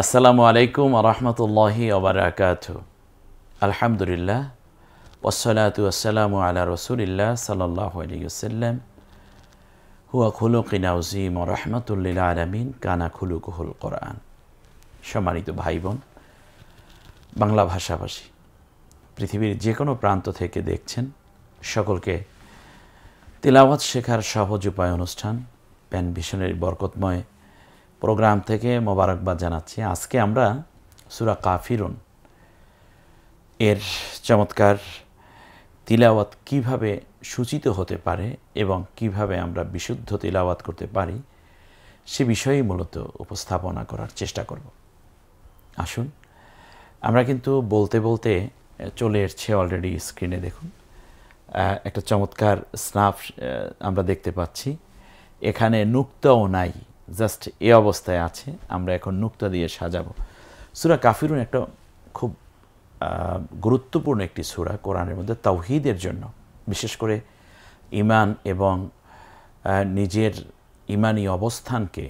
আসসালামু আলাইকুম ওয়া রাহমাতুল্লাহি ওয়া বারাকাতুহু। আলহামদুলিল্লাহ ওয়াসসালাতু ওয়াসসালামু আলা রাসূলিল্লাহ সাল্লাল্লাহু আলাইহি ওয়াসাল্লাম হুয়া খুলুকুন আযীম ওয়া রাহমাতুল লিল আলামিন কানা খুলুকুহুল কোরআন। সম্মানিত ভাই বোন, বাংলা ভাষাভাষী পৃথিবীর যে কোনো প্রান্ত থেকে দেখছেন সকলকে তিলাওয়াত শেখার সহজ উপায় অনুষ্ঠান প্যান ভিশনের বরকতময় প্রোগ্রাম থেকে মোবারকবাদ জানাচ্ছি। আজকে আমরা সূরা কাফিরুন এর চমৎকার তিলাওয়াত কিভাবে সূচিত হতে পারে এবং কিভাবে আমরা বিশুদ্ধ তিলাওয়াত করতে পারি সে বিষয়েই মূলত উপস্থাপনা করার চেষ্টা করব। আসুন, আমরা কিন্তু বলতে বলতে চলে এসেছে অলরেডি স্ক্রিনে। দেখুন, একটা চমৎকার স্ন্যাপ আমরা দেখতে পাচ্ছি। এখানে নুক্তাও নাই, জাস্ট এই অবস্থায় আছে। আমরা এখন নুক্তা দিয়ে সাজাবো। সূরা কাফিরুন একটা খুব গুরুত্বপূর্ণ একটি সূরা কোরআনের মধ্যে তাওহীদের জন্য, বিশেষ করে ঈমান এবং নিজের ঈমানি অবস্থানকে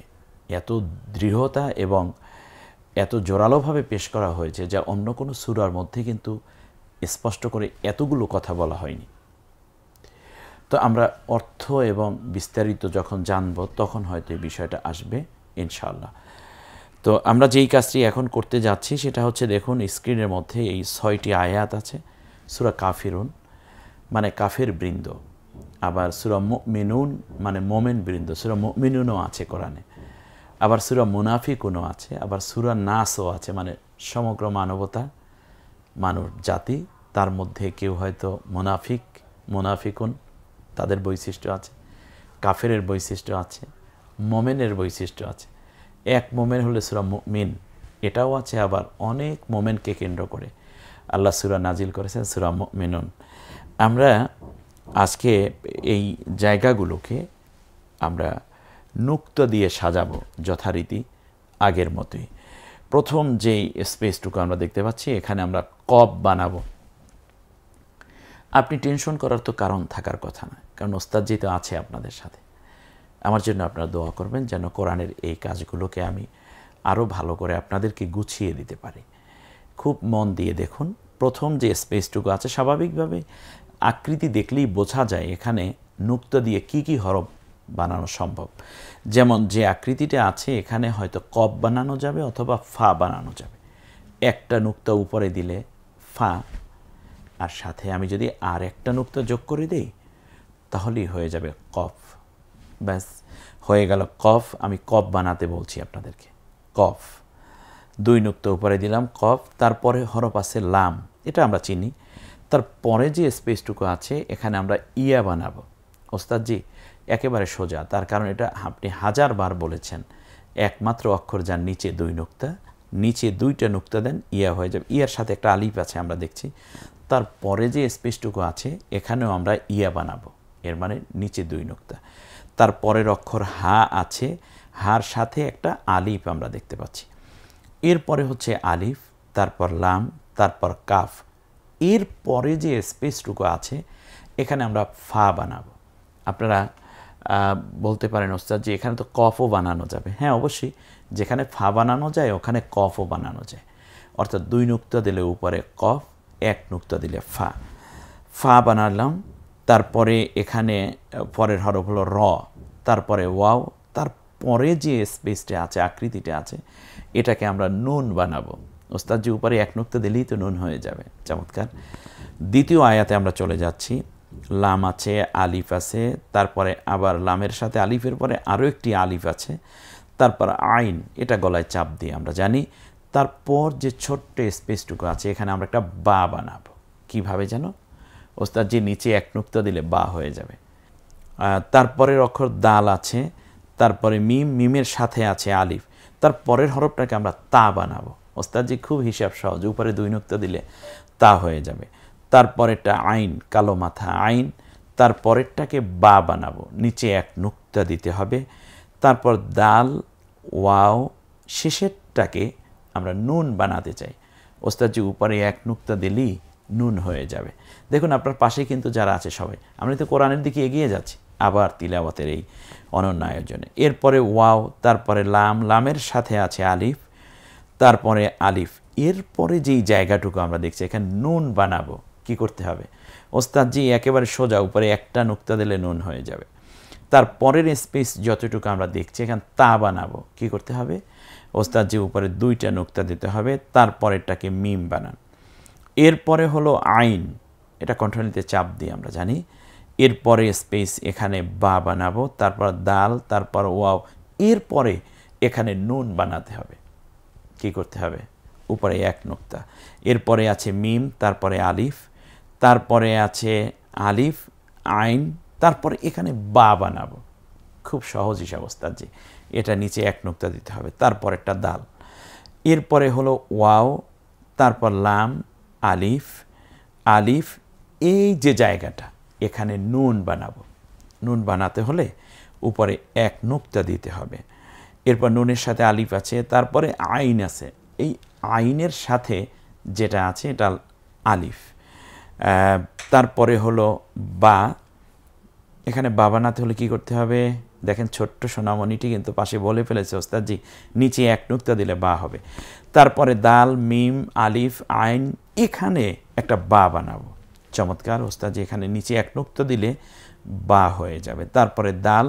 এত দৃঢ়তা এবং এত জোরালোভাবে পেশ করা হয়েছে যা অন্য কোনো সূরার মধ্যে কিন্তু স্পষ্ট করে এতগুলো কথা বলা হয়নি। তো আমরা অর্থ এবং বিস্তারিত যখন জানব তখন হয়তো এই বিষয়টা আসবে ইনশাআল্লাহ। তো আমরা যেই কাজটি এখন করতে যাচ্ছি সেটা হচ্ছে, দেখুন স্ক্রিনের মধ্যে এই 6টি আয়াত আছে। সূরা কাফিরুন মানে কাফের বৃন্দ, আবার সূরা মুমিনুন মানে মোমেন বৃন্দ। সূরা মুমিনুনও আছে কোরআনে, আবার সূরা মুনাফিকুনও আছে, আবার সূরা নাসও আছে, মানে সমগ্র মানবতা, মানব জাতি। তার মধ্যে কেউ হয়তো মুনাফিকুন তাদের বৈশিষ্ট্য আছে, কাফেরের বৈশিষ্ট্য আছে, মোমেনের বৈশিষ্ট্য আছে। এক মোমেন হলে সূরা মুমিন, এটাও আছে। আবার অনেক মোমেনকে কেন্দ্র করে আল্লাহ সূরা নাজিল করেছেন, সূরা মুমিনুন। আমরা আজকে এই জায়গাগুলোকে আমরা নুক্তা দিয়ে সাজাবো যথারীতি আগের মতোই। প্রথম যেই স্পেসটুকু আমরা দেখতে পাচ্ছি, এখানে আমরা কব বানাবো। আপনি টেনশন করার তো কারণ থাকার কথা না, কারণ ওস্তাদজি তো আছে আপনাদের সাথে। আমার জন্য আপনারা দোয়া করবেন যেন কোরআনের এই কাজগুলোকে আমি আরও ভালো করে আপনাদেরকে গুছিয়ে দিতে পারি। খুব মন দিয়ে দেখুন, প্রথম যে স্পেসটুকু আছে, স্বাভাবিকভাবে আকৃতি দেখলেই বোঝা যায় এখানে নুক্তা দিয়ে কি কি হরফ বানানো সম্ভব। যেমন যে আকৃতিটা আছে এখানে হয়তো কব বানানো যাবে অথবা ফা বানানো যাবে। একটা নুক্তা উপরে দিলে ফা, আর সাথে আমি যদি আর একটা নুক্তা যোগ করে দিই তাহলেই হয়ে যাবে কফ। ব্যাস হয়ে গেল কফ। আমি কফ বানাতে বলছি আপনাদেরকে। কফ, 2 নুক্তা উপরে দিলাম কফ। তারপরে হরফ আছে লাম, এটা আমরা চিনি। তারপরে যে স্পেসটুকু আছে এখানে আমরা ইয়া বানাবো। ওস্তাদজি একেবারে সোজা, তার কারণ এটা আপনি 1000 বার বলেছেন। একমাত্র অক্ষর যার নিচে 2 নুক্তা, নিচে 2টা নুক্তা দেন, ইয়া হয়ে যাবে। ইয়ার সাথে একটা আলিফ আছে আমরা দেখছি। তারপরে যে স্পেসটুকু আছে এখানেও আমরা ইয়া বানাবো, এর মানে নিচে 2 নুক্তা। তারপরের অক্ষর হা আছে, হার সাথে একটা আলিফ আমরা দেখতে পাচ্ছি। এরপরে হচ্ছে আলিফ, তারপর লাম, তারপর কাফ। এরপরে যে স্পেসটুকু আছে এখানে আমরা ফা বানাবো। আপনারা বলতে পারেন ওস্তাদ যে এখানে তো কফও বানানো যাবে। হ্যাঁ, অবশ্যই, যেখানে ফা বানানো যায় ওখানে কফও বানানো যায়। অর্থাৎ 2 নুক্তা দিলে উপরে কফ, 1 নুক্তা দিলে ফা। ফা বানালাম। তারপরে এখানে পরের হরফ হলো র, তারপরে ওয়াও। তারপরে যে স্পেসটা আছে, আকৃতিটা আছে, এটাকে আমরা নুন বানাবো। ওস্তাদ যে উপরে 1 নুক্তা দিলেই তো নুন হয়ে যাবে। চমৎকার। দ্বিতীয় আয়াতে আমরা চলে যাচ্ছি। লাম আছে, আলিফ আছে, তারপরে আবার লামের সাথে আলিফের পরে আরও একটি আলিফ আছে, তারপর আইন, এটা গলায় চাপ দিয়ে আমরা জানি। তারপর যে ছোট্ট স্পেসটুকু আছে এখানে আমরা একটা বা বানাবো। কীভাবে যেন? ওস্তাদ যে নিচে 1 নুক্তা দিলে বা হয়ে যাবে। তারপরের অক্ষর দাল আছে, তারপরে মিম, মিমের সাথে আছে আলিফ। তারপরের হরফটাকে আমরা তা বানাবো। ওস্তাদ জি খুব হিসাব সহজ, উপরে 2 নুক্তা দিলে তা হয়ে যাবে। তারপরেরটা আইন, কালো মাথা আইন। তারপরেরটাকে বা বানাবো, নিচে 1 নুক্তা দিতে হবে। তারপর দাল, ওয়াও, শেষেরটাকে আমরা নুন বানাতে চাই। ওস্তাদ জি উপরে 1 নুক্তা দিলেই নুন হয়ে যাবে। দেখুন আপনার পাশে কিন্তু যারা আছে সবাই, আমরা তো কোরআনের দিকে এগিয়ে যাচ্ছি আবার তিলাওয়াতের এই অনন্য আয়োজনে। এরপরে ওয়াও, তারপরে লাম, লামের সাথে আছে আলিফ, তারপরে আলিফ। এরপরে যেই জায়গাটুকু আমরা দেখছি এখানে নুন বানাবো, কি করতে হবে? ওস্তাদজি একেবারে সোজা উপরে একটা নুক্তা দিলে নুন হয়ে যাবে। তারপরের স্পেস যতটুকু আমরা দেখছি এখানে তা বানাবো, কি করতে হবে? ওস্তাদজি উপরে দুইটা নুক্তা দিতে হবে, তারপরেরটাকে মিম বানান। এরপরে হলো আইন, এটা কণ্ঠনীতে চাপ দিয়ে আমরা জানি। এরপরে স্পেস এখানে বা বানাবো, তারপর দাল, তারপর ওয়াও। এরপরে এখানে নুন বানাতে হবে, কি করতে হবে? উপরে এক নুক্তা। এরপরে আছে মিম, তারপরে আলিফ, তারপরে আছে আলিফ আইন, তারপরে এখানে বা বানাবো। খুব সহজ হিসাব ওস্তাদজি। এটা নিচে এক নুক্তা দিতে হবে, তারপর একটা দাল। এরপরে হলো ওয়াও, তারপর লাম, আলিফ, আলিফ। এই যে জায়গাটা এখানে নুন বানাবো। নুন বানাতে হলে উপরে এক নুক্তা দিতে হবে। এরপর নুনের সাথে আলিফ আছে, তারপরে আইন আছে। এই আইনের সাথে যেটা আছে এটা আলিফ। তারপরে হলো বা। এখানে বা বানাতে হলে কী করতে হবে? দেখেন ছোট্ট সোনামণিটি কিন্তু পাশে বলে ফেলেছে ওস্তাদজি, নিচে এক নুক্তা দিলে বা হবে। তারপরে দাল, মিম, আলিফ, আইন, এখানে একটা বা বানাবো। চমৎকার ওস্তাদজি, এখানে নিচে এক নুক্তা দিলে বা হয়ে যাবে। তারপরে দাল,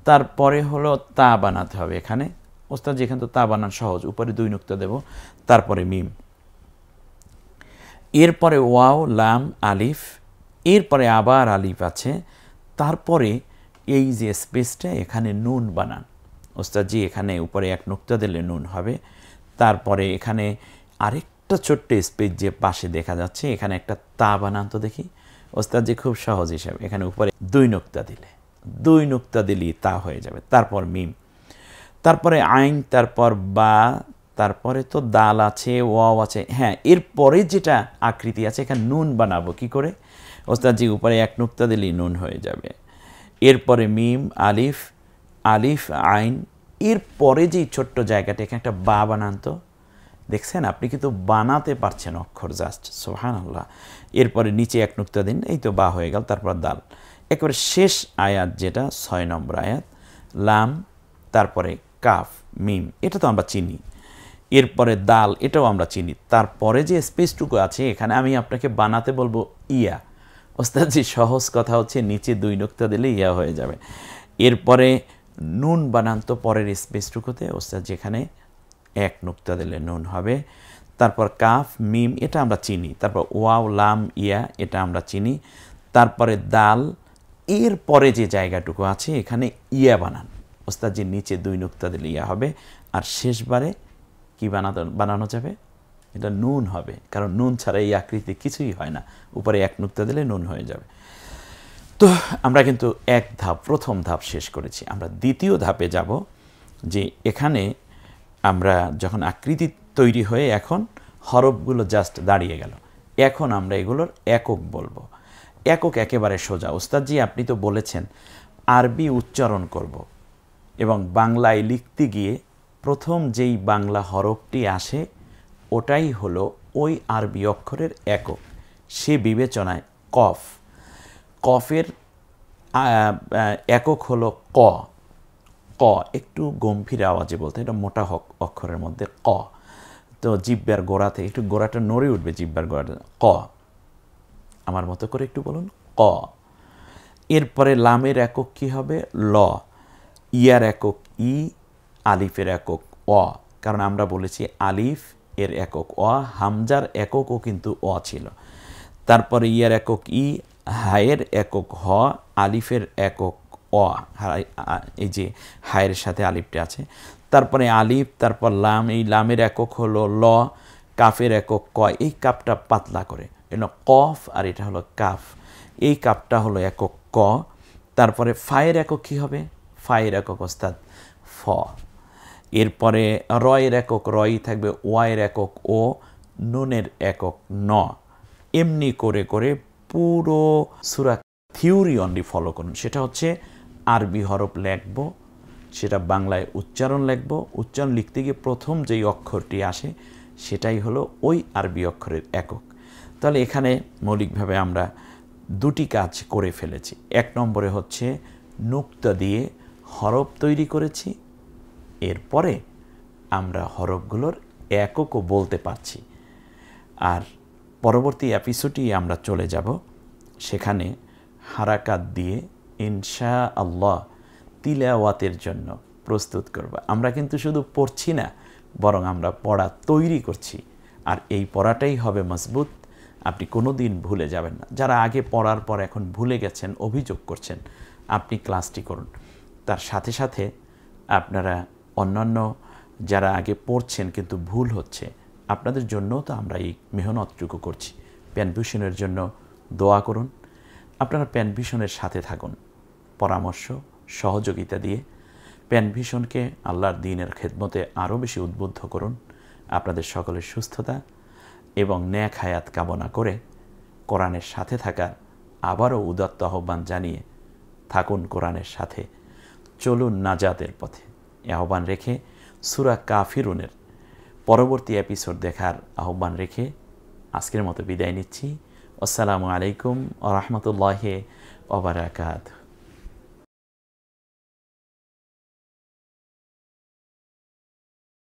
তারপরে হলো তা বানাতে হবে। এখানে ওস্তাদজি এখানে তো তা বানান সহজ, উপরে দুই নুক্তা দেব, তারপরে মিম। এরপরে ওয়াও, লাম, আলিফ, এরপরে আবার আলিফ আছে, তারপরে এই যে স্পেসটা এখানে নুন বানান। ওস্তাদজি এখানে উপরে এক নুক্তা দিলে নুন হবে। তারপরে এখানে আরেকটা ছোট্ট স্পেস যে পাশে দেখা যাচ্ছে, এখানে একটা তা বানান তো দেখি। ওস্তাদজি খুব সহজ হিসাবে, এখানে উপরে দুই নুক্তা দিলে, দুই নুক্তা দিলেই তা হয়ে যাবে। তারপর মিম, তারপরে আইন, তারপর বা, তারপরে তো দাল আছে, ওয়াও আছে। হ্যাঁ, এরপরে যেটা আকৃতি আছে এখানে নুন বানাবো, কি করে? ওস্তাদজি উপরে এক নুক্তা দিলেই নুন হয়ে যাবে। এরপরে মিম, আলিফ, আলিফ, আইন। এরপরে যেই ছোট্ট জায়গাটা এখানে একটা বা বানান তো, দেখছেন আপনি কিন্তু বানাতে পারছেন অক্ষর, জাস্ট সুবহানাল্লাহ। এরপরে নিচে এক নুক্তা দিন, এই তো বা হয়ে গেল। তারপর দাল। একেবারে শেষ আয়াত যেটা 6 নম্বর আয়াত, লাম, তারপরে কাফ, মিম, এটা তো আমরা চিনি। এরপরে দাল, এটাও আমরা চিনি। তারপরে যে স্পেসটুকু আছে এখানে আমি আপনাকে বানাতে বলবো ইয়া। ওস্তাদজি সহজ কথা হচ্ছে নিচে দুই নুক্তা দিলে ইয়া হয়ে যাবে। এরপরে নুন বানান তো পরের স্পেসটুকুতে, ওস্তাদ যেখানে এক নুক্তা দিলে নুন হবে। তারপর কাফ, মিম, এটা আমরা চিনি। তারপর ওয়াও, লাম, ইয়া, এটা আমরা চিনি। তারপরে দাল, এরপরে যে জায়গাটুকু আছে এখানে ইয়া বানান। ওস্তাদজির নিচে দুই নুক্তা দিলে ইয়া হবে। আর শেষবারে কি বানানো যাবে? এটা নুন হবে, কারণ নুন ছাড়া এই আকৃতি কিছুই হয় না। উপরে এক নুক্তা দিলে নুন হয়ে যাবে। তো আমরা কিন্তু এক ধাপ, প্রথম ধাপ শেষ করেছি। আমরা দ্বিতীয় ধাপে যাব, যে এখানে আমরা যখন আকৃতি তৈরি হয়ে এখন হরফগুলো জাস্ট দাঁড়িয়ে গেল, এখন আমরা এগুলোর একক বলবো। একক একেবারে সোজা। ওস্তাদজি আপনি তো বলেছেন আরবি উচ্চারণ করব, এবং বাংলায় লিখতে গিয়ে প্রথম যেই বাংলা হরফটি আসে ওটাই হলো ওই আরবি অক্ষরের একক। সে বিবেচনায় কফ, কফের একক হলো ক। ক একটু গম্ভীর আওয়াজে বলতে, এটা মোটা অক্ষরের মধ্যে ক। তো জিব্বার গোড়াতে একটু গোড়াটা নড়ে উঠবে, জিব্বার গোড়াটা। ক, আমার মতো করে একটু বলুন, ক। এরপরে লামের একক কি হবে? ল। ইয়ার একক ই, আলিফের একক অ, কারণ আমরা বলেছি আলিফ এর একক অ, হামজার এককও কিন্তু অ ছিল। তারপরে ইয়ার একক ই, হায়ের একক হ, আলিফের একক অ, এই যে হায়ের সাথে আলিফটা আছে। তারপরে আলিফ, তারপর লাম, এই লামের একক হলো ল, কাফের একক ক, এই কাপটা পাতলা করে, এটা কফ, আর এটা হলো কাফ, এই কাপটা হলো একক ক। তারপরে ফায়ের একক কী হবে? ফায়ের একক ওস্তাদ ফ। এরপরে রয়ের একক রয়ই থাকবে, ওয়াইয়ের একক ও, নুনের একক ন। এমনি করে করে পুরো সূরা থিওরি অনলি ফলো করুন। সেটা হচ্ছে আরবি হরফ লিখব, সেটা বাংলায় উচ্চারণ লিখব। উচ্চারণ লিখতে গিয়ে প্রথম যেই অক্ষরটি আসে সেটাই হলো ওই আরবি অক্ষরের একক। তাহলে এখানে মৌলিকভাবে আমরা দুটি কাজ করে ফেলেছি। এক নম্বরে হচ্ছে নুক্তা দিয়ে হরফ তৈরি করেছি, এরপরে আমরা হরফগুলোর এককও বলতে পারছি। আর পরবর্তী এপিসোডই আমরা চলে যাব, সেখানে হারাকাত দিয়ে ইনশা আল্লাহ তিলাওয়াতের জন্য প্রস্তুত করব। আমরা কিন্তু শুধু পড়ছি না, বরং আমরা পড়া তৈরি করছি। আর এই পড়াটাই হবে মজবুত, আপনি কোনো দিন ভুলে যাবেন না। যারা আগে পড়ার পর এখন ভুলে গেছেন, অভিযোগ করছেন, আপনি ক্লাসটি করুন। তার সাথে সাথে আপনারা অন্যান্য যারা আগে পড়ছেন কিন্তু ভুল হচ্ছে, আপনাদের জন্য তো আমরা এই মেহনতটুকু করছি। প্যানভিশনের জন্য দোয়া করুন। আপনারা প্যানভিশনের সাথে থাকুন, পরামর্শ সহযোগিতা দিয়ে প্যানভিশনকে আল্লাহর দ্বীনের খেদমতে আরও বেশি উদ্বুদ্ধ করুন। আপনাদের সকলের সুস্থতা এবং নেক হায়াত কামনা করে কোরআনের সাথে থাকার আবারও উদাত্ত আহ্বান জানিয়ে থাকুন কোরআনের সাথে, চলুন নাজাতের পথে এ আহ্বান রেখে সূরা কাফিরুনের পরবর্তী এপিসোড দেখার আহ্বান রেখে আজকের মতো বিদায় নিচ্ছি। আসসালামু আলাইকুম ওয়া রাহমাতুল্লাহি ওয়া বারাকাতুহু।